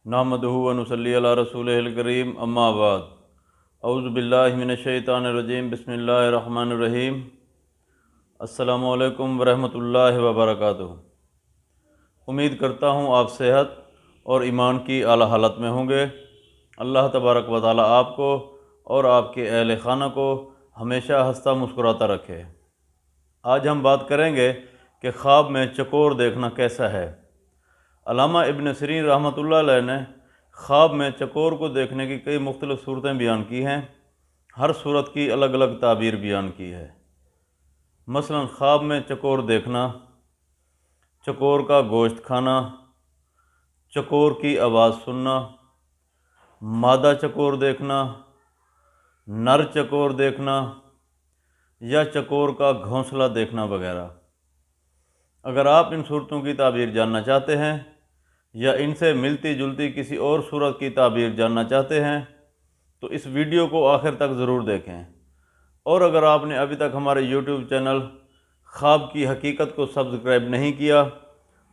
नहमदुहु व नुसल्ली अला रसूलिहिल करीम अम्मा बाद औज़ु बिल्लाहि मिनश शैतानिर रजीम बिस्मिल्लाहिर रहमानिर रहीम अस्सलामु अलैकुम व रहमतुल्लाहि व बरकातुहू। उम्मीद करता हूँ आप सेहत और ईमान की आला हालत में होंगे। अल्लाह तबारक व तआला आपको और आपके अहल खाना को हमेशा हंसता मुस्कुराता रखे। आज हम बात करेंगे कि ख्वाब में चकोर देखना कैसा है। अल्लामा इब्न सिरीन रहमतुल्लाह अलैह ने ख्वाब में चकोर को देखने की कई मुख्तलिफ़ सूरतें बयान की हैं। हर सूरत की अलग अलग ताबीर बयान की है। मसलन ख्वाब में चकोर देखना, चकोर का गोश्त खाना, चकोर की आवाज़ सुनना, मादा चकोर देखना, नर चकोर देखना या चकोर का घोंसला देखना वगैरह। अगर आप इन सूरतों की ताबीर जानना चाहते हैं या इनसे मिलती जुलती किसी और सूरत की ताबीर जानना चाहते हैं तो इस वीडियो को आखिर तक ज़रूर देखें। और अगर आपने अभी तक हमारे यूट्यूब चैनल ख्वाब की हकीकत को सब्सक्राइब नहीं किया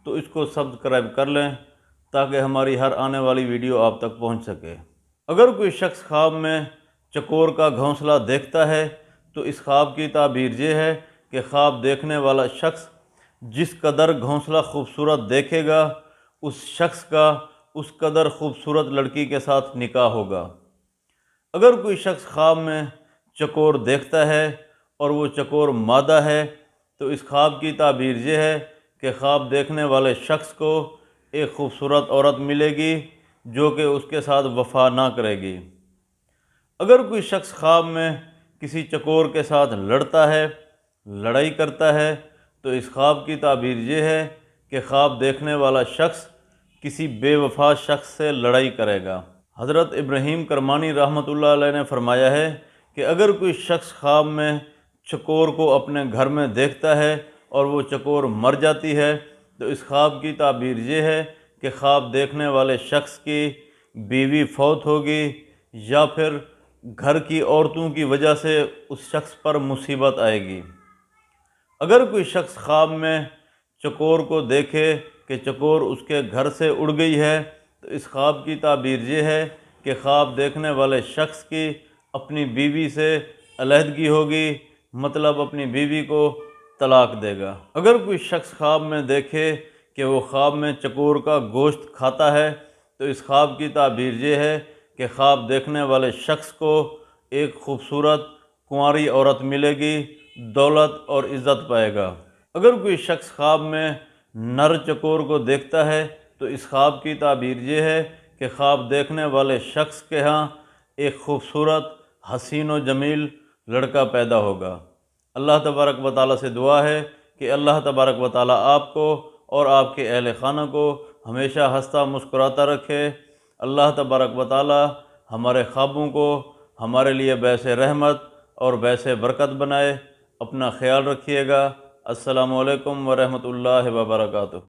तो इसको सब्सक्राइब कर लें ताकि हमारी हर आने वाली वीडियो आप तक पहुंच सके। अगर कोई शख्स ख्वाब में चकोर का घोंसला देखता है तो इस ख्वाब की ताबीर ये है कि ख्वाब देखने वाला शख्स जिस कदर घोंसला खूबसूरत देखेगा उस शख्स का उस कदर खूबसूरत लड़की के साथ निकाह होगा। अगर कोई शख्स ख्वाब में चकोर देखता है और वो चकोर मादा है तो इस ख्वाब की ताबीर ये है कि ख्वाब देखने वाले शख्स को एक खूबसूरत औरत मिलेगी जो कि उसके साथ वफा ना करेगी। अगर कोई शख्स ख्वाब में किसी चकोर के साथ लड़ता है, लड़ाई करता है तो इस ख्वाब की ताबीर ये है कि ख्वाब देखने वाला शख्स किसी बेवफा शख्स से लड़ाई करेगा। हज़रत इब्राहीम करमानी रहमतुल्लाह अलैह ने फरमाया है कि अगर कोई शख्स ख्वाब में चकोर को अपने घर में देखता है और वो चकोर मर जाती है तो इस ख्वाब की ताबीर ये है कि ख्वाब देखने वाले शख्स की बीवी फौत होगी या फिर घर की औरतों की वजह से उस शख्स पर मुसीबत आएगी। अगर कोई शख्स ख्वाब में चकोर को देखे कि चकोर उसके घर से उड़ गई है तो इस ख्वाब की ताबीर ये है कि ख्वाब देखने वाले शख्स की अपनी बीवी से अलहदगी होगी, मतलब अपनी बीवी को तलाक देगा। अगर कोई शख्स ख्वाब में देखे कि वो ख्वाब में चकोर का गोश्त खाता है तो इस ख्वाब की ताबीर ये है कि ख्वाब देखने वाले शख्स को एक खूबसूरत कुंवारी औरत मिलेगी, दौलत और इज़्ज़त पाएगा। अगर कोई शख्स ख्वाब में नर चकोर को देखता है तो इस ख्वाब की ताबीर ये है कि ख्वाब देखने वाले शख्स के यहाँ एक खूबसूरत हसीन व जमील लड़का पैदा होगा। अल्लाह तबारक व तआला से दुआ है कि अल्लाह तबारक व तआला आपको और आपके अहल खाना को हमेशा हंसता मुस्कुराता रखे। अल्लाह तबारक व तआला हमारे ख्वाबों को हमारे लिए बैसे रहमत और बैसे बरकत बनाए। अपना ख्याल रखिएगा। अस्सलामु अलैकुम व रहमतुल्लाहि व बरकातुहू।